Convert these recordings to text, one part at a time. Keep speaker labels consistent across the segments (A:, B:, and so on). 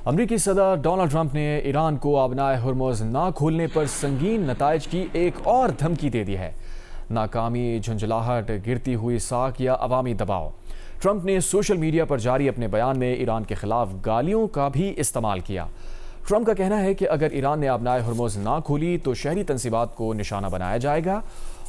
A: امریکی صدر Donald Trump نے ایران کو آبنائے ہرمز نہ کھولنے پر سنگین نتائج کی ایک اور دھمکی دے دی ہے۔ ناکامی، جھنجھلاہٹ، گرتی ہوئی ساکھ یا عوامی دباؤ۔ ٹرمپ نے سوشل میڈیا پر جاری اپنے بیان میں ایران کے خلاف گالیوں کا بھی استعمال کیا۔ ٹرمپ کا کہنا ہے کہ اگر ایران نے آبنائے ہرمز نہ کھولی تو شہری تنصیبات کو نشانہ بنایا جائے گا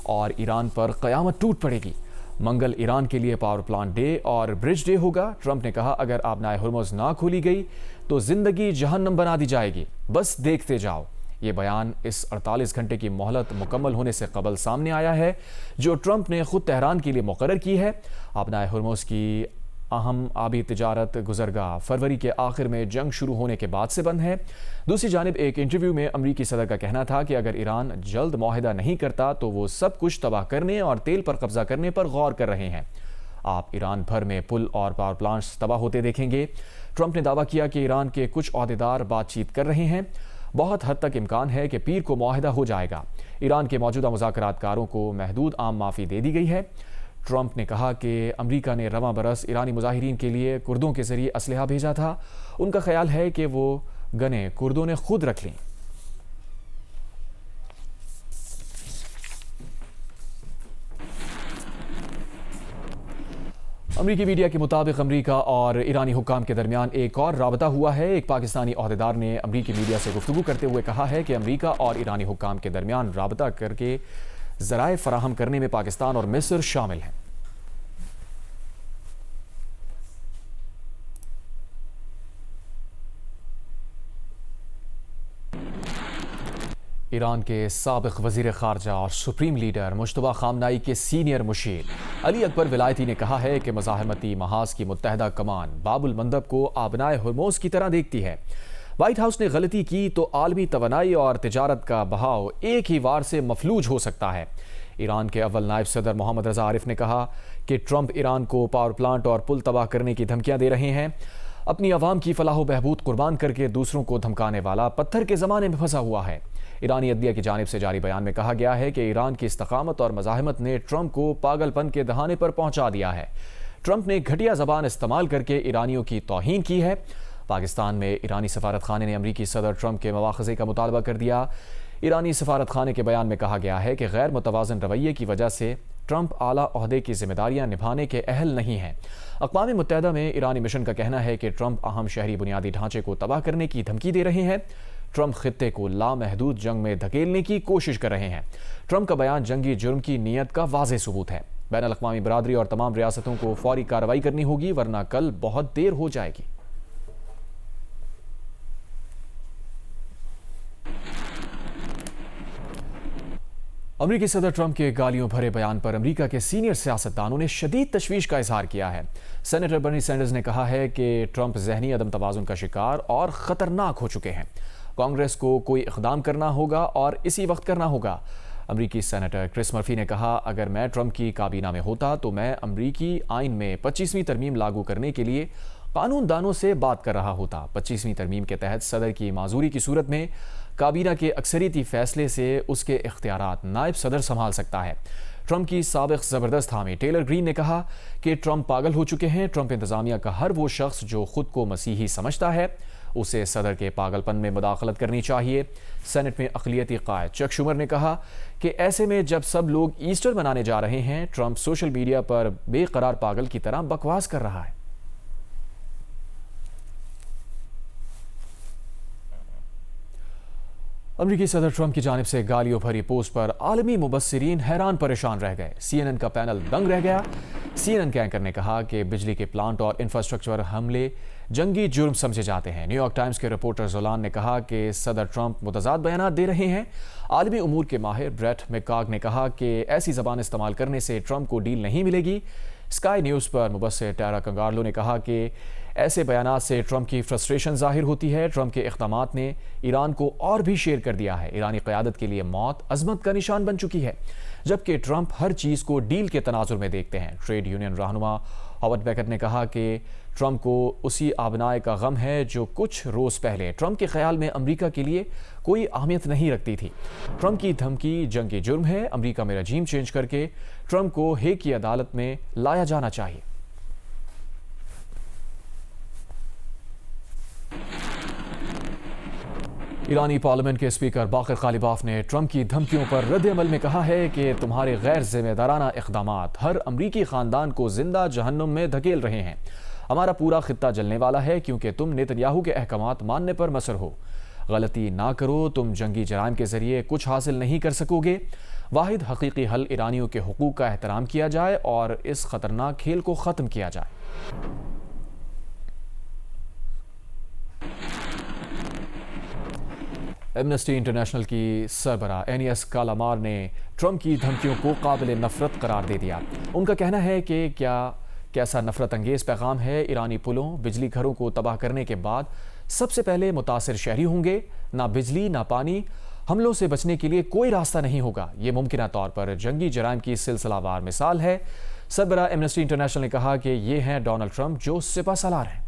A: اور ایران پر قیامت ٹوٹ پڑے گی۔ منگل ایران کے لیے پاور پلانٹ ڈے اور برج ڈے ہوگا۔ ٹرمپ نے کہا اگر آبنائے ہرمز نہ کھولی گئی تو زندگی جہنم بنا دی جائے گی، بس دیکھتے جاؤ۔ یہ بیان اس 48 گھنٹے کی مہلت مکمل ہونے سے قبل سامنے آیا ہے جو ٹرمپ نے خود تہران کے لیے مقرر کی ہے۔ آبنائے ہرمز کی اہم آبی تجارت گزرگاہ فروری کے آخر میں جنگ شروع ہونے کے بعد سے بند ہے۔ دوسری جانب ایک انٹرویو میں امریکی صدر کا کہنا تھا کہ اگر ایران جلد معاہدہ نہیں کرتا تو وہ سب کچھ تباہ کرنے اور تیل پر قبضہ کرنے پر غور کر رہے ہیں۔ آپ ایران بھر میں پل اور پاور پلانٹس تباہ ہوتے دیکھیں گے۔ ٹرمپ نے دعویٰ کیا کہ ایران کے کچھ عہدیدار بات چیت کر رہے ہیں۔ بہت حد تک امکان ہے کہ پیر کو معاہدہ ہو جائے گا۔ ایران کے موجودہ مذاکرات کاروں کو محدود عام معافی دے دی گئی ہے۔ ٹرمپ نے کہا کہ امریکہ نے رواں برس ایرانی مظاہرین کے لیے کردوں کے ذریعے اسلحہ بھیجا تھا۔ ان کا خیال ہے کہ وہ گنیں کردوں نے خود رکھ لیں۔ امریکی میڈیا کے مطابق امریکہ اور ایرانی حکام کے درمیان ایک اور رابطہ ہوا ہے۔ ایک پاکستانی عہدیدار نے امریکی میڈیا سے گفتگو کرتے ہوئے کہا ہے کہ امریکہ اور ایرانی حکام کے درمیان رابطہ کر کے ذرائع فراہم کرنے میں پاکستان اور مصر شامل ہیں۔ ایران کے سابق وزیر خارجہ اور سپریم لیڈر مجتبیٰ خامنائی کے سینئر مشیر علی اکبر ولایتی نے کہا ہے کہ مزاحمتی محاذ کی متحدہ کمان باب المندب کو آبنائے ہرمز کی طرح دیکھتی ہے۔ وائٹ ہاؤس نے غلطی کی تو عالمی توانائی اور تجارت کا بہاؤ ایک ہی وار سے مفلوج ہو سکتا ہے۔ ایران کے اول نائب صدر محمد رضا عارف نے کہا کہ ٹرمپ ایران کو پاور پلانٹ اور پل تباہ کرنے کی دھمکیاں دے رہے ہیں۔ اپنی عوام کی فلاح و بہبود قربان کر کے دوسروں کو دھمکانے والا پتھر کے زمانے میں پھنسا ہوا ہے۔ ایرانی عدلیہ کی جانب سے جاری بیان میں کہا گیا ہے کہ ایران کی استقامت اور مزاحمت نے ٹرمپ کو پاگل پن کے دہانے پر پہنچا دیا ہے۔ ٹرمپ نے گھٹیا زبان استعمال کر کے ایرانیوں کی توہین کی ہے۔ پاکستان میں ایرانی سفارت خانے نے امریکی صدر ٹرمپ کے مواخذے کا مطالبہ کر دیا۔ ایرانی سفارت خانے کے بیان میں کہا گیا ہے کہ غیر متوازن رویے کی وجہ سے ٹرمپ اعلیٰ عہدے کی ذمہ داریاں نبھانے کے اہل نہیں ہیں۔ اقوام متحدہ میں ایرانی مشن کا کہنا ہے کہ ٹرمپ اہم شہری بنیادی ڈھانچے کو تباہ کرنے کی دھمکی دے رہے ہیں۔ ٹرمپ خطے کو لامحدود جنگ میں دھکیلنے کی کوشش کر رہے ہیں۔ ٹرمپ کا بیان جنگی جرم کی نیت کا واضح ثبوت ہے۔ بین الاقوامی برادری اور تمام ریاستوں کو فوری کارروائی کرنی ہوگی ورنہ کل بہت دیر ہو جائے گی۔ امریکی صدر ٹرمپ کے گالیوں بھرے بیان پر امریکہ کے سینئر سیاستدانوں نے شدید تشویش کا اظہار کیا ہے۔ سینیٹر برنی سینڈرز نے کہا ہے کہ ٹرمپ ذہنی عدم توازن کا شکار اور خطرناک ہو چکے ہیں۔ کانگریس کو کوئی اقدام کرنا ہوگا اور اسی وقت کرنا ہوگا۔ امریکی سینیٹر کرس مرفی نے کہا اگر میں ٹرمپ کی کابینہ میں ہوتا تو میں امریکی آئین میں 25ویں ترمیم لاگو کرنے کے لیے قانون دانوں سے بات کر رہا ہوتا۔ 25ویں ترمیم کے تحت صدر کی معذوری کی صورت میں کابینہ کے اکثریتی فیصلے سے اس کے اختیارات نائب صدر سنبھال سکتا ہے۔ ٹرمپ کی سابق زبردست حامی ٹیلر گرین نے کہا کہ ٹرمپ پاگل ہو چکے ہیں۔ ٹرمپ انتظامیہ کا ہر وہ شخص جو خود کو مسیحی سمجھتا ہے اسے صدر کے پاگل پن میں مداخلت کرنی چاہیے۔ سینٹ میں اقلیتی قائد چک شومر نے کہا کہ ایسے میں جب سب لوگ ایسٹر منانے جا رہے ہیں ٹرمپ سوشل میڈیا پر بے قرار پاگل کی طرح بکواس کر رہا ہے۔ امریکی صدر ٹرمپ کی جانب سے گالیوں بھری پوسٹ پر عالمی مبصرین حیران پریشان رہ گئے۔ سی این این کا پینل دنگ رہ گیا۔ سی این این کے اینکر نے کہا کہ بجلی کے پلانٹ اور انفراسٹرکچر حملے جنگی جرم سمجھے جاتے ہیں۔ نیو یارک ٹائمز کے رپورٹر زولان نے کہا کہ صدر ٹرمپ متضاد بیانات دے رہے ہیں۔ عالمی امور کے ماہر بریٹ میکاگ نے کہا کہ ایسی زبان استعمال کرنے سے ٹرمپ کو ڈیل نہیں ملے گی۔ اسکائی نیوز پر مبصر ٹیرا کنگارلو نے کہا کہ ایسے بیانات سے ٹرمپ کی فرسٹریشن ظاہر ہوتی ہے۔ ٹرمپ کے اقدامات نے ایران کو اور بھی شیر کر دیا ہے۔ ایرانی قیادت کے لیے موت عظمت کا نشان بن چکی ہے جبکہ ٹرمپ ہر چیز کو ڈیل کے تناظر میں دیکھتے ہیں۔ ٹریڈ یونین رہنما ہاورڈ بیکر نے کہا کہ ٹرمپ کو اسی آبنائے کا غم ہے جو کچھ روز پہلے ٹرمپ کے خیال میں امریکہ کے لیے کوئی اہمیت نہیں رکھتی تھی۔ ٹرمپ کی دھمکی جنگی جرم ہے۔ امریکہ میں رجیم چینج کر کے ٹرمپ کو ہیگ کی عدالت میں لایا جانا چاہیے۔ ایرانی پارلیمنٹ کے اسپیکر باقر غالباف نے ٹرمپ کی دھمکیوں پر رد عمل میں کہا ہے کہ تمہارے غیر ذمہ دارانہ اقدامات ہر امریکی خاندان کو زندہ جہنم میں دھکیل رہے ہیں۔ ہمارا پورا خطہ جلنے والا ہے کیونکہ تم نیتن یاہو کے احکامات ماننے پر مصر ہو۔ غلطی نہ کرو، تم جنگی جرائم کے ذریعے کچھ حاصل نہیں کر سکو گے۔ واحد حقیقی حل ایرانیوں کے حقوق کا احترام کیا جائے اور اس خطرناک کھیل کو ختم کیا جائے۔ ایمنسٹی انٹرنیشنل کی سربراہ اینیس کالامار نے ٹرمپ کی دھمکیوں کو قابل نفرت قرار دے دیا۔ ان کا کہنا ہے کہ کیسا نفرت انگیز پیغام ہے۔ ایرانی پلوں، بجلی گھروں کو تباہ کرنے کے بعد سب سے پہلے متاثر شہری ہوں گے۔ نہ بجلی نہ پانی، حملوں سے بچنے کے لیے کوئی راستہ نہیں ہوگا۔ یہ ممکنہ طور پر جنگی جرائم کی سلسلہ وار مثال ہے۔ سربراہ ایمنسٹی انٹرنیشنل نے کہا کہ یہ ہیں ڈونلڈ ٹرمپ جو سپہ سالار ہیں۔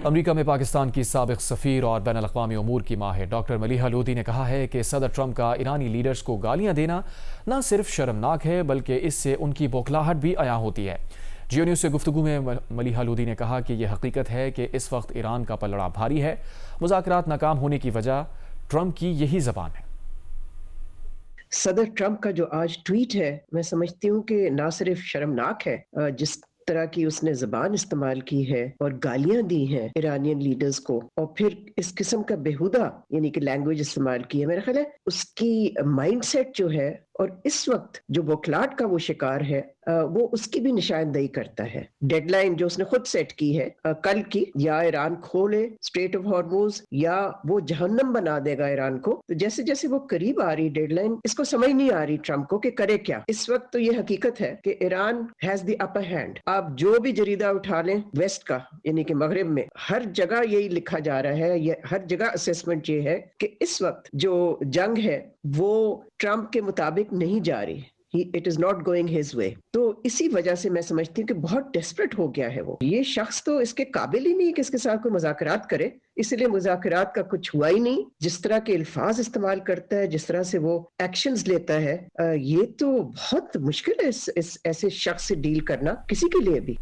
A: امریکہ میں پاکستان کی سابق سفیر اور بین الاقوامی امور کی ماہر ڈاکٹر ملیحہ لودھی نے کہا ہے کہ صدر ٹرمپ کا ایرانی لیڈرز کو گالیاں دینا نہ صرف شرمناک ہے بلکہ اس سے ان کی بوکھلاہٹ بھی عیاں ہوتی ہے۔ جیو نیوز سے گفتگو میں ملیحہ لودھی نے کہا کہ یہ حقیقت ہے کہ اس وقت ایران کا پلڑا بھاری ہے۔ مذاکرات ناکام ہونے کی وجہ ٹرمپ کی یہی زبان ہے۔
B: صدر ٹرمپ کا جو آج ٹویٹ ہے میں سمجھتی ہوں کہ نہ صرف شرمناک ہے، جس طرح کی اس نے زبان استعمال کی ہے اور گالیاں دی ہیں ایرانین لیڈرز کو، اور پھر اس قسم کا بیہودہ یعنی کہ لینگویج استعمال کی ہے، میرا خیال ہے اس کی مائنڈ سیٹ جو ہے اور اس وقت جو بوکھلاہٹ کا وہ شکار ہے وہ اس کی بھی نشاندہی کرتا ہے۔ ڈیڈ لائن جو اس نے خود سیٹ کی ہے کل کی، یا ایران کھولے اسٹریٹ آف ہارموز یا وہ جہنم بنا دے گا ایران کو، تو جیسے جیسے وہ قریب آ رہی ڈیڈ لائن، اس کو سمجھ نہیں آ رہی ٹرمپ کو کہ کرے کیا۔ اس وقت تو یہ حقیقت ہے کہ Iran has the upper hand. آپ جو بھی جریدہ اٹھا لیں ویسٹ کا یعنی کہ مغرب میں، ہر جگہ یہی لکھا جا رہا ہے، یہ ہر جگہ اسیسمنٹ یہ ہے کہ اس وقت جو جنگ ہے وہ ٹرمپ کے مطابق نہیں جا رہی، it is not going his way۔ تو اسی وجہ سے میں سمجھتی ہوں کہ بہت ڈیسپریٹ ہو گیا ہے وہ۔ یہ شخص تو اس کے قابل ہی نہیں کہ اس کے ساتھ کوئی مذاکرات کرے، اس لیے مذاکرات کا کچھ ہوا ہی نہیں۔ جس طرح کے الفاظ استعمال کرتا ہے، جس طرح سے وہ ایکشنز لیتا ہے، یہ تو بہت مشکل ہے اس ایسے شخص سے ڈیل کرنا کسی کے لیے بھی۔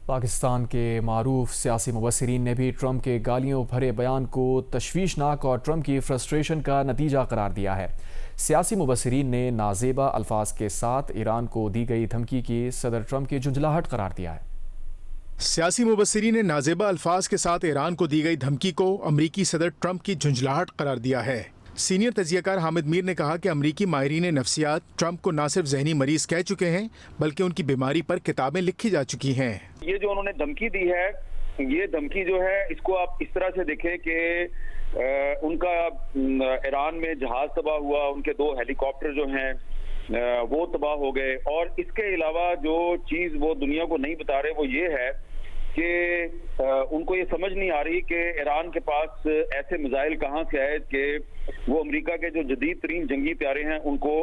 A: پاکستان کے معروف سیاسی مبصرین نے بھی ٹرمپ کے گالیوں بھرے بیان کو تشویشناک اور ٹرمپ کی فرسٹریشن کا نتیجہ قرار دیا ہے۔ سیاسی مبصرین نے نازیبا الفاظ کے ساتھ ایران کو دی گئی دھمکی کی صدر ٹرمپ کی جھنجھلاہٹ قرار دیا ہے۔
C: سیاسی مبصرین نے نازیبا الفاظ کے ساتھ ایران کو دی گئی دھمکی کو امریکی صدر ٹرمپ کی جھنجھلاہٹ قرار دیا ہے۔ سینئر تجزیہ کار حامد میر نے کہا کہ امریکی ماہرین نفسیات ٹرمپ کو نہ صرف ذہنی مریض کہہ چکے ہیں بلکہ ان کی بیماری پر کتابیں لکھی جا چکی ہیں۔
D: یہ جو انہوں نے دھمکی دی ہے، یہ دھمکی جو ہے اس کو آپ اس طرح سے دیکھیں کہ ان کا ایران میں جہاز تباہ ہوا، ان کے 2 ہیلی کاپٹر جو ہیں وہ تباہ ہو گئے، اور اس کے علاوہ جو چیز وہ دنیا کو نہیں بتا رہے وہ یہ ہے کہ ان کو یہ سمجھ نہیں آ رہی کہ ایران کے پاس ایسے میزائل کہاں سے آئے کہ وہ امریکہ کے جو جدید ترین جنگی طیارے ہیں ان کو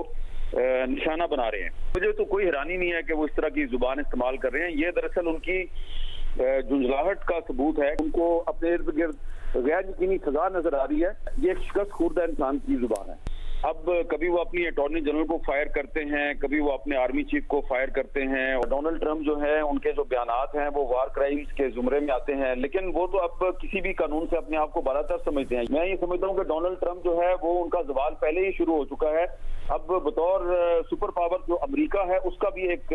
D: نشانہ بنا رہے ہیں۔ مجھے تو کوئی حیرانی نہیں ہے کہ وہ اس طرح کی زبان استعمال کر رہے ہیں۔ یہ دراصل ان کی جھنجھلاہٹ کا ثبوت ہے۔ ان کو اپنے ارد گرد غیر یقینی فضا نظر آ رہی ہے۔ یہ ایک شکست خوردہ انسان کی زبان ہے۔ اب کبھی وہ اپنی اٹارنی جنرل کو فائر کرتے ہیں، کبھی وہ اپنے آرمی چیف کو فائر کرتے ہیں، اور ڈونلڈ ٹرمپ جو ہیں ان کے جو بیانات ہیں وہ وار کرائمز کے زمرے میں آتے ہیں، لیکن وہ تو اب کسی بھی قانون سے اپنے آپ کو بالاتر سمجھتے ہیں۔ میں یہ سمجھتا ہوں کہ ڈونلڈ ٹرمپ جو ہے وہ ان کا زوال پہلے ہی شروع ہو چکا ہے۔ اب بطور سپر پاور جو امریکہ ہے اس کا بھی ایک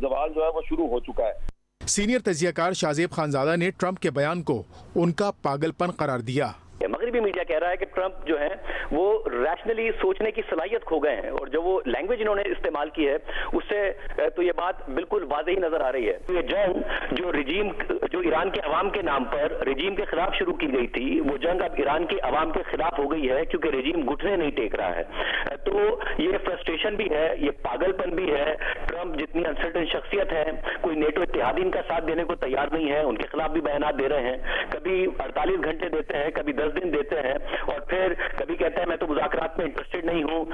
D: زوال جو ہے وہ شروع ہو چکا ہے۔
C: سینئر تجزیہ کار شاہزیب خانزادہ نے ٹرمپ کے بیان کو ان کا پاگل پن قرار دیا۔
E: مغربی میڈیا کہہ رہا ہے کہ ٹرمپ جو ہے وہ ریشنلی سوچنے کی صلاحیت کھو گئے ہیں، اور جو وہ لینگویج انہوں نے استعمال کی ہے اس سے تو یہ بات بالکل واضح نظر آ رہی ہے۔ یہ جنگ جو ایران کے عوام کے نام پر رجیم کے خلاف شروع کی گئی تھی، وہ جنگ اب ایران کے عوام کے خلاف ہو گئی ہے کیونکہ رجیم گھٹنے نہیں ٹیک رہا ہے۔ تو یہ فرسٹریشن بھی ہے، یہ پاگل پن بھی ہے۔ ٹرمپ جتنی انسرٹن شخصیت ہے، کوئی نیٹو اتحادین کا ساتھ دینے کو تیار نہیں ہے، ان کے خلاف بھی بیانات دے رہے ہیں، کبھی 48 گھنٹے دیتے ہیں، کبھی 10 دن دیتے ہیں، اور پھر کبھی کہتے ہیں میں تو مذاکرات میں انٹرسٹڈ نہیں ہوں،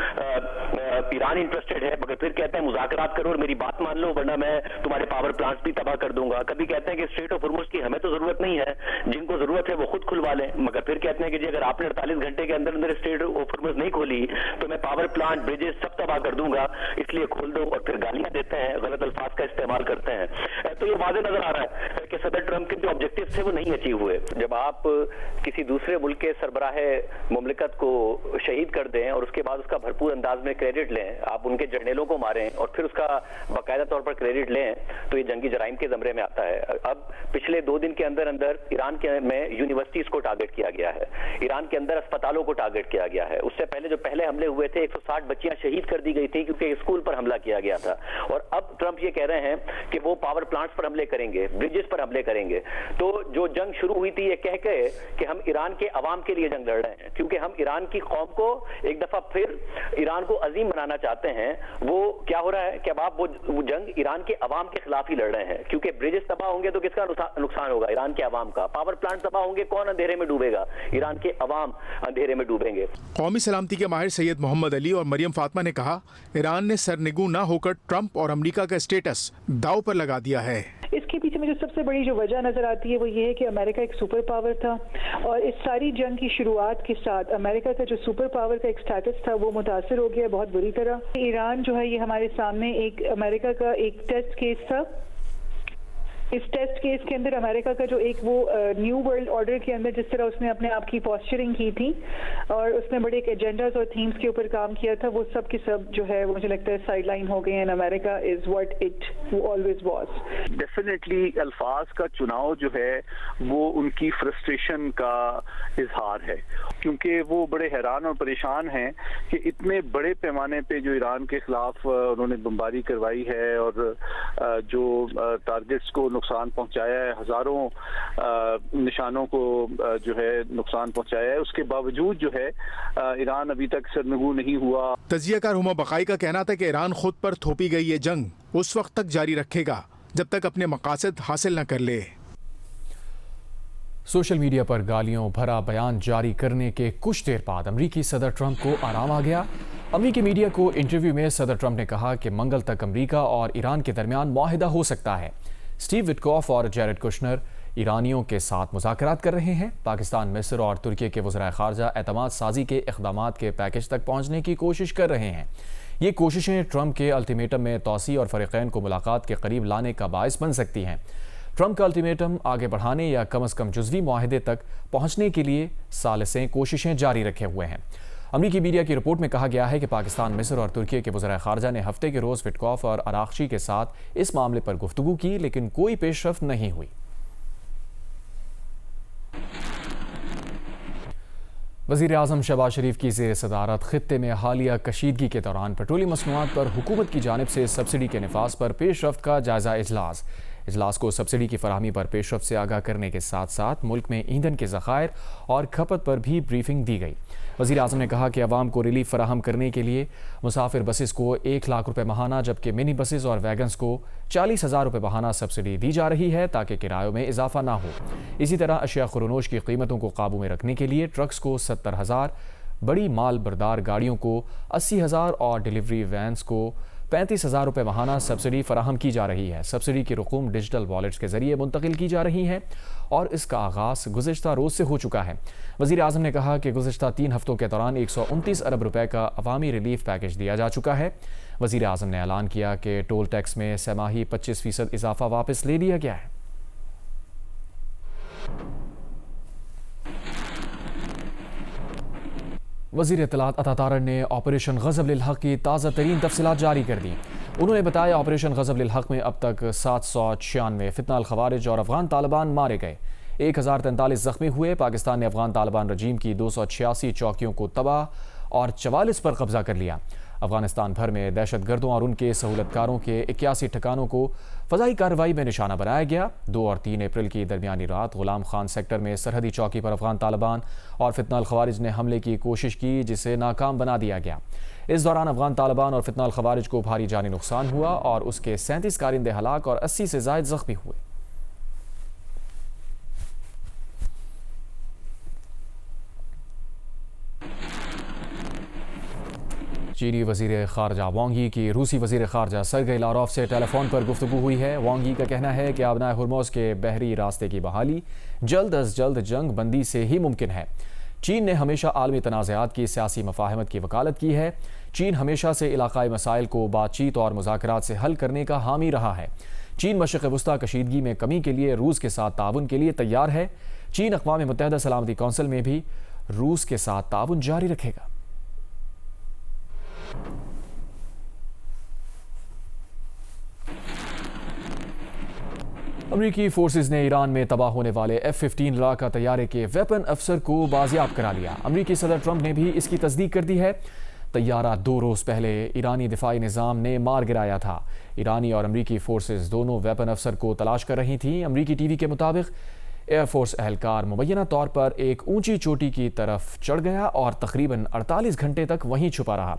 E: ایران انٹرسٹڈ ہے، مگر پھر کہتے ہیں مذاکرات کرو اور میری بات مان لو ورنہ میں تمہارے پاور پلانٹس بھی تباہ کر دوں گا۔ کبھی کہتے ہیں کہ اسٹریٹ آف ہارموز کی ہمیں تو ضرورت نہیں ہے، جن کو ضرورت ہے وہ خود کھلوا لیں، مگر پھر کہتے ہیں کہ جی اگر آپ نے 48 گھنٹے کے اندر اسٹریٹ آف ہارموز نہیں کھولی تو میں پاور پاور پلانٹ بریجز سب تباہ کر دوں گا اس لیے کھول دو، اور پھر گالیاں دیتے ہیں، غلط الفاظ کا استعمال کرتے ہیں. تو یہ واضح نظر آ رہا ہے کہ صدر ٹرمپ کے جو آبجیکٹو تھے وہ نہیں اچیو ہوئے. جب آپ کسی دوسرے ملک کے سربراہ مملکت کو شہید کر دیں اور اس کے بعد اس کا بھرپور انداز میں کریڈٹ لیں، آپ ان کے جرنیلوں کو ماریں اور پھر اس کا باقاعدہ طور پر کریڈٹ لیں، تو یہ جنگی جرائم کے زمرے میں آتا ہے. اب پچھلے 2 دن کے اندر ایران میں یونیورسٹیز کو ٹارگٹ کیا گیا ہے، ایران کے اندر اسپتالوں کو ٹارگٹ کیا گیا ہے. اس سے پہلے جو پہلے حملے ہوئے تھے 160 بچیاں شہید کر دی گئی تھی کیونکہ اسکول پر حملہ کیا گیا تھا. اور اب ٹرمپ یہ کہہ رہے ہیں کہ وہ پاور پلانٹس پر حملے کریں گے، بریجز پر حملے کریں گے. تو جو جنگ شروع ہوئی تھی یہ کہہ کے کہ ہم ایران کے عوام کے لیے جنگ لڑ رہے ہیں، کیونکہ ہم ایران کی قوم کو ایک دفعہ پھر ایران کو عظیم بنانا چاہتے ہیں. وہ کیا ہو رہا ہے کہ اب آپ وہ جنگ ایران کے عوام کے خلاف ہی لڑ رہے ہیں، کیونکہ بریجز تباہ ہوں گے تو کس کا نقصان ہوگا؟ ایران کے عوام کا. پاور پلانٹ تباہ ہوں گے، کون اندھیرے میں ڈوبے گا؟ ایران کے عوام اندھیرے میں ڈوبیں گے.
C: قومی سلامتی کے ماہر سید محمد علی اور مریم فاطمہ نے کہا ایران نے سرنگوں نہ ہو کر ٹرمپ اور امریکہ کا اسٹیٹس داؤ پر لگا دیا ہے.
F: اس کے پیچھے مجھے سب سے بڑی جو وجہ نظر آتی ہے وہ یہ ہے کہ امریکہ ایک سپر پاور تھا، اور اس ساری جنگ کی شروعات کے ساتھ امریکہ کا جو سپر پاور کا ایک سٹیٹس تھا وہ متاثر ہو گیا بہت بری طرح. ایران جو ہے یہ ہمارے سامنے ایک امریکہ کا ایک ٹیسٹ کیس تھا. اس ٹیسٹ کیس کے اندر امریکہ کا جو ایک وہ نیو ورلڈ آرڈر کے اندر جس طرح اس نے اپنے آپ کی پوسچرنگ کی تھی اور اس نے بڑے ایک ایجنڈاز اور تھیمز کے اوپر کام کیا تھا، وہ سب کے سب جو ہے مجھے لگتا ہے سائڈ لائن ہو گئے ہیں. America is what it always was.
G: Definitely الفاظ کا چناؤ جو ہے وہ ان کی فرسٹریشن کا اظہار ہے، کیونکہ وہ بڑے حیران اور پریشان ہیں کہ اتنے بڑے پیمانے پہ جو ایران کے خلاف انہوں نے بمباری کروائی ہے اور جو ٹارگٹس کو نقصان پہنچایا ہے، ہزاروں نشانوں کو جو ہے نقصان پہنچایا ہے، اس کے باوجود جو ہے ایران ابھی تک سرنگوں نہیں ہوا.
C: تجزیہ کار ہما بقائی کا کہنا تھا کہ ایران خود پر تھوپی گئی یہ جنگ اس وقت تک جاری رکھے گا جب تک اپنے مقاصد حاصل نہ کر لے.
A: سوشل میڈیا پر گالیوں بھرا بیان جاری کرنے کے کچھ دیر بعد امریکی صدر ٹرمپ کو آرام آ گیا. امریکی میڈیا کو انٹرویو میں صدر ٹرمپ نے کہا کہ منگل تک امریکہ اور ایران کے درمیان معاہدہ ہو سکتا ہے. اسٹیو وٹکوف اور جیرڈ کشنر ایرانیوں کے ساتھ مذاکرات کر رہے ہیں. پاکستان، مصر اور ترکی کے وزرائے خارجہ اعتماد سازی کے اقدامات کے پیکج تک پہنچنے کی کوشش کر رہے ہیں. یہ کوششیں ٹرمپ کے الٹیمیٹم میں توسیع اور فریقین کو ملاقات کے قریب لانے کا باعث بن سکتی ہیں. ٹرمپ کا الٹیمیٹم آگے بڑھانے یا کم از کم جزوی معاہدے تک پہنچنے کے لیے ثالثیں کوششیں جاری رکھے ہوئے ہیں. امریکی میڈیا کی رپورٹ میں کہا گیا ہے کہ پاکستان، مصر اور ترکی کے وزرائے خارجہ نے ہفتے کے روز وٹکوف اور اراغچی کے ساتھ اس معاملے پر گفتگو کی، لیکن کوئی پیش رفت نہیں ہوئی. وزیر اعظم شہباز شریف کی زیر صدارت خطے میں حالیہ کشیدگی کے دوران پیٹرولیم مصنوعات پر حکومت کی جانب سے سبسڈی کے نفاذ پر پیش رفت کا جائزہ اجلاس کو سبسڈی کی فراہمی پر پیش رفت سے آگاہ کرنے کے ساتھ ساتھ ملک میں ایندھن کے ذخائر اور کھپت پر بھی بریفنگ دی گئی. وزیر اعظم نے کہا کہ عوام کو ریلیف فراہم کرنے کے لیے مسافر بسز کو 1 لاکھ روپے ماہانہ جبکہ منی بسز اور ویگنز کو 40,000 روپے ماہانہ سبسڈی دی جا رہی ہے تاکہ کرایوں میں اضافہ نہ ہو. اسی طرح اشیاء خورنوش کی قیمتوں کو قابو میں رکھنے کے لیے ٹرکس کو 70,000، بڑی مال بردار گاڑیوں کو 80,000 اور ڈیلیوری وینز کو 35,000 روپے ماہانہ سبسڈی فراہم کی جا رہی ہے. سبسڈی کی رقوم ڈیجیٹل والیٹس کے ذریعے منتقل کی جا رہی ہیں اور اس کا آغاز گزشتہ روز سے ہو چکا ہے. وزیر اعظم نے کہا کہ گزشتہ 3 ہفتوں کے دوران 129 ارب روپے کا عوامی ریلیف پیکج دیا جا چکا ہے. وزیر اعظم نے اعلان کیا کہ ٹول ٹیکس میں سہ ماہی 25% اضافہ واپس لے لیا گیا ہے. وزیر اطلاعات عطا تارڑ نے آپریشن غضب للحق کی تازہ ترین تفصیلات جاری کر دیں. انہوں نے بتایا آپریشن غضب للحق میں اب تک 796 فتنہ الخوارج اور افغان طالبان مارے گئے، 1043 زخمی ہوئے. پاکستان نے افغان طالبان رجیم کی 286 چوکیوں کو تباہ اور 44 پر قبضہ کر لیا. افغانستان بھر میں دہشت گردوں اور ان کے سہولت کاروں کے 81 ٹھکانوں کو فضائی کارروائی میں نشانہ بنایا گیا. 2 اور 3 اپریل کی درمیانی رات غلام خان سیکٹر میں سرحدی چوکی پر افغان طالبان اور فتنہ الخوارج نے حملے کی کوشش کی جسے ناکام بنا دیا گیا. اس دوران افغان طالبان اور فتنہ الخوارج کو بھاری جانی نقصان ہوا اور اس کے 37 کارندے ہلاک اور 80 سے زائد زخمی ہوئے. چینی وزیر خارجہ وانگ یی کی روسی وزیر خارجہ سرگئی لاروف سے ٹیلی فون پر گفتگو ہوئی ہے. وانگ یی کا کہنا ہے کہ آبنائے ہرمز کے بحری راستے کی بحالی جلد از جلد جنگ بندی سے ہی ممکن ہے. چین نے ہمیشہ عالمی تنازعات کی سیاسی مفاہمت کی وکالت کی ہے۔ چین ہمیشہ سے علاقائی مسائل کو بات چیت اور مذاکرات سے حل کرنے کا حامی رہا ہے۔ چین مشرق وسطیٰ کشیدگی میں کمی کے لیے روس کے ساتھ تعاون کے لیے تیار ہے۔ چین اقوام متحدہ سلامتی کونسل میں بھی روس کے ساتھ تعاون جاری رکھے گا۔ امریکی فورسز نے ایران میں تباہ ہونے والے F-15 لڑاکا طیارے کے ویپن افسر کو بازیاب کرا لیا۔ امریکی صدر ٹرمپ نے بھی اس کی تصدیق کر دی ہے۔ طیارہ 2 روز پہلے ایرانی دفاعی نظام نے مار گرایا تھا۔ ایرانی اور امریکی فورسز دونوں ویپن افسر کو تلاش کر رہی تھیں۔ امریکی ٹی وی کے مطابق ایئر فورس اہلکار مبینہ طور پر ایک اونچی چوٹی کی طرف چڑھ گیا اور تقریباً 48 گھنٹے تک وہیں چھپا رہا۔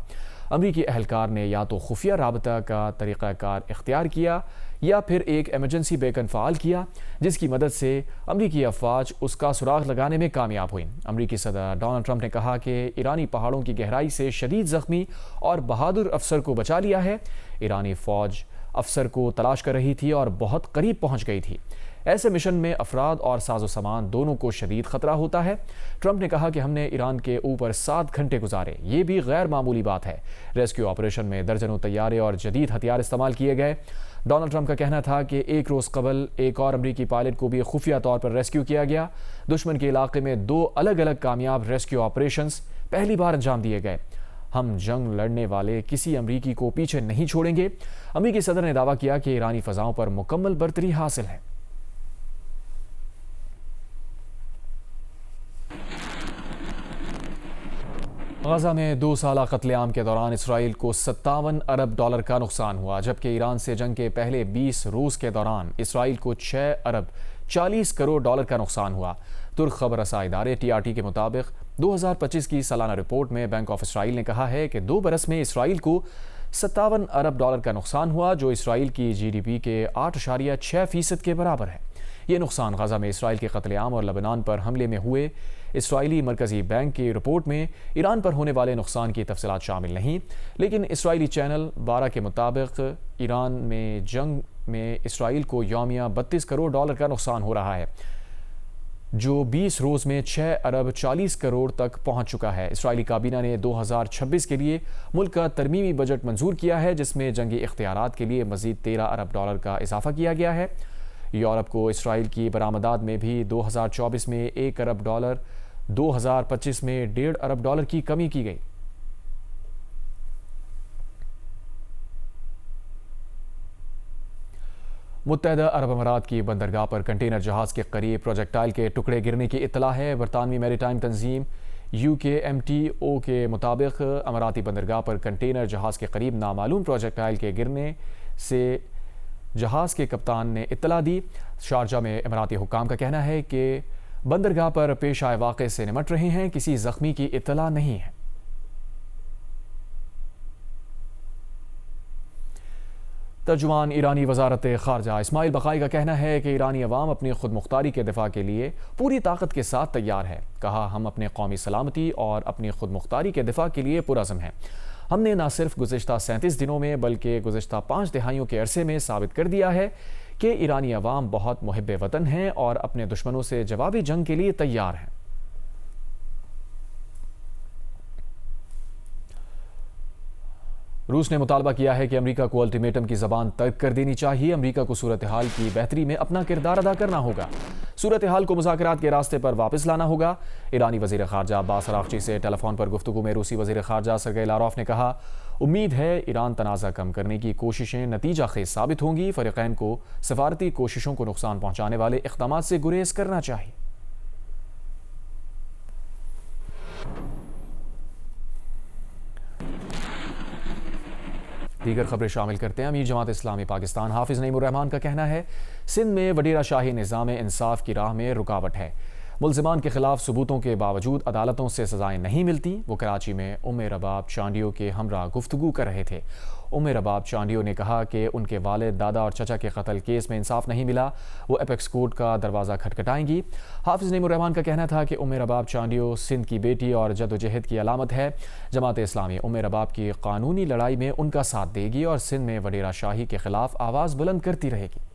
A: امریکی اہلکار نے یا تو خفیہ رابطہ کا طریقہ کار اختیار کیا یا پھر ایک ایمرجنسی بیکن فعال کیا، جس کی مدد سے امریکی افواج اس کا سراغ لگانے میں کامیاب ہوئیں۔ امریکی صدر ڈونلڈ ٹرمپ نے کہا کہ ایرانی پہاڑوں کی گہرائی سے شدید زخمی اور بہادر افسر کو بچا لیا ہے۔ ایرانی فوج افسر کو تلاش کر رہی تھی اور بہت قریب پہنچ گئی تھی۔ ایسے مشن میں افراد اور ساز و سامان دونوں کو شدید خطرہ ہوتا ہے۔ ٹرمپ نے کہا کہ ہم نے ایران کے اوپر 7 گھنٹے گزارے، یہ بھی غیر معمولی بات ہے۔ ریسکیو آپریشن میں درجنوں طیارے اور جدید ہتھیار استعمال کیے گئے۔ ڈونلڈ ٹرمپ کا کہنا تھا کہ ایک روز قبل ایک اور امریکی پائلٹ کو بھی خفیہ طور پر ریسکیو کیا گیا۔ دشمن کے علاقے میں 2 الگ الگ کامیاب ریسکیو آپریشنز پہلی بار انجام دیے گئے۔ ہم جنگ لڑنے والے کسی امریکی کو پیچھے نہیں چھوڑیں گے۔ امریکی صدر نے دعویٰ کیا کہ ایرانی فضاؤں پر مکمل برتری حاصل ہے۔ غزہ میں 2 سالہ قتل عام کے دوران اسرائیل کو $57 ارب کا نقصان ہوا، جبکہ ایران سے جنگ کے پہلے 20 روز کے دوران اسرائیل کو $6 ارب 40 کروڑ کا نقصان ہوا۔ ترک خبر رساں ادارے TRT کے مطابق 2025 کی سالانہ رپورٹ میں بینک آف اسرائیل نے کہا ہے کہ 2 برس میں اسرائیل کو $57 ارب کا نقصان ہوا، جو اسرائیل کی GDP کے 8.6% کے برابر ہے۔ یہ نقصان غزہ میں اسرائیل کے قتل عام اور لبنان پر حملے میں ہوئے۔ اسرائیلی مرکزی بینک کی رپورٹ میں ایران پر ہونے والے نقصان کی تفصیلات شامل نہیں، لیکن اسرائیلی چینل 12 کے مطابق ایران میں جنگ میں اسرائیل کو یومیہ $32 کروڑ کا نقصان ہو رہا ہے، جو 20 روز میں $6 ارب 40 کروڑ تک پہنچ چکا ہے۔ اسرائیلی کابینہ نے 2026 کے لیے ملک کا ترمیمی بجٹ منظور کیا ہے، جس میں جنگی اختیارات کے لیے مزید $13 ارب کا اضافہ کیا گیا ہے۔ یورپ کو اسرائیل کی برآمدات میں بھی 2024 میں $1 ارب، 2025 میں $1.5 ارب کی کمی کی گئی۔ متحدہ عرب امارات کی بندرگاہ پر کنٹینر جہاز کے قریب پروجیکٹائل کے ٹکڑے گرنے کی اطلاع ہے۔ برطانوی میری ٹائم تنظیم UKMTO کے مطابق اماراتی بندرگاہ پر کنٹینر جہاز کے قریب نامعلوم پروجیکٹائل کے گرنے سے جہاز کے کپتان نے اطلاع دی۔ شارجہ میں اماراتی حکام کا کہنا ہے کہ بندرگاہ پر پیش آئے واقعے سے نمٹ رہے ہیں، کسی زخمی کی اطلاع نہیں ہے۔ ترجمان ایرانی وزارت خارجہ اسماعیل بقائی کا کہنا ہے کہ ایرانی عوام اپنی خود مختاری کے دفاع کے لیے پوری طاقت کے ساتھ تیار ہے۔ کہا، ہم اپنے قومی سلامتی اور اپنی خود مختاری کے دفاع کے لیے پرعزم ہیں۔ ہم نے نہ صرف گزشتہ 37 دنوں میں بلکہ گزشتہ 5 دہائیوں کے عرصے میں ثابت کر دیا ہے کہ ایرانی عوام بہت محب وطن ہیں اور اپنے دشمنوں سے جوابی جنگ کے لیے تیار ہیں۔ روس نے مطالبہ کیا ہے کہ امریکہ کو الٹیمیٹم کی زبان ترک کر دینی چاہیے۔ امریکہ کو صورتحال کی بہتری میں اپنا کردار ادا کرنا ہوگا۔ صورتحال کو مذاکرات کے راستے پر واپس لانا ہوگا۔ ایرانی وزیر خارجہ عباس اراغچی سے ٹیلی فون پر گفتگو میں روسی وزیر خارجہ سرگئی لاروف نے کہا، امید ہے ایران تنازع کم کرنے کی کوششیں نتیجہ خیز ثابت ہوں گی۔ فریقین کو سفارتی کوششوں کو نقصان پہنچانے والے اقدامات سے گریز کرنا چاہیے۔ دیگر خبریں شامل کرتے ہیں۔ امیر جماعت اسلامی پاکستان حافظ نعیم الرحمان کا کہنا ہے، سندھ میں وڈیرہ شاہی نظام انصاف کی راہ میں رکاوٹ ہے۔ ملزمان کے خلاف ثبوتوں کے باوجود عدالتوں سے سزائیں نہیں ملتی۔ وہ کراچی میں ام رباب چانڈیو کے ہمراہ گفتگو کر رہے تھے۔ ام رباب چانڈیو نے کہا کہ ان کے والد، دادا اور چچا کے قتل کیس میں انصاف نہیں ملا۔ وہ اپیکس کورٹ کا دروازہ کھٹکھٹائیں گی۔ حافظ نعیم الرحمان کا کہنا تھا کہ ام رباب چانڈیو سندھ کی بیٹی اور جدوجہد کی علامت ہے۔ جماعت اسلامی ام رباب کی قانونی لڑائی میں ان کا ساتھ دے گی اور سندھ میں وڈیرہ شاہی کے خلاف آواز بلند کرتی رہے گی۔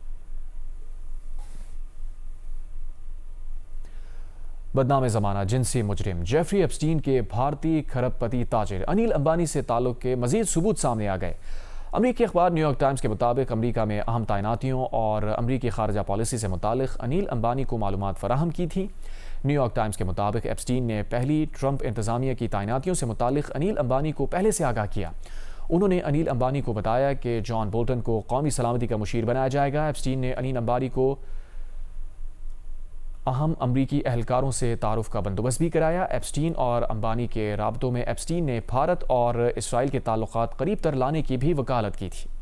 A: بدنام زمانہ جنسی مجرم جیفری ایپسٹین کے بھارتی کھرب پتی تاجر انیل امبانی سے تعلق کے مزید ثبوت سامنے آ گئے۔ امریکی اخبار نیو یارک ٹائمز کے مطابق امریکہ میں اہم تعیناتیوں اور امریکی خارجہ پالیسی سے متعلق انیل امبانی کو معلومات فراہم کی تھیں۔ نیو یارک ٹائمز کے مطابق ایپسٹین نے پہلی ٹرمپ انتظامیہ کی تعیناتیوں سے متعلق انیل امبانی کو پہلے سے آگاہ کیا۔ انہوں نے انیل امبانی کو بتایا کہ جان بولٹن کو قومی سلامتی کا مشیر بنایا جائے گا۔ ایپسٹین نے انیل امبانی کو اہم امریکی اہلکاروں سے تعارف کا بندوبست بھی کرایا۔ ایپسٹین اور امبانی کے رابطوں میں ایپسٹین نے بھارت اور اسرائیل کے تعلقات قریب تر لانے کی بھی وکالت کی تھی۔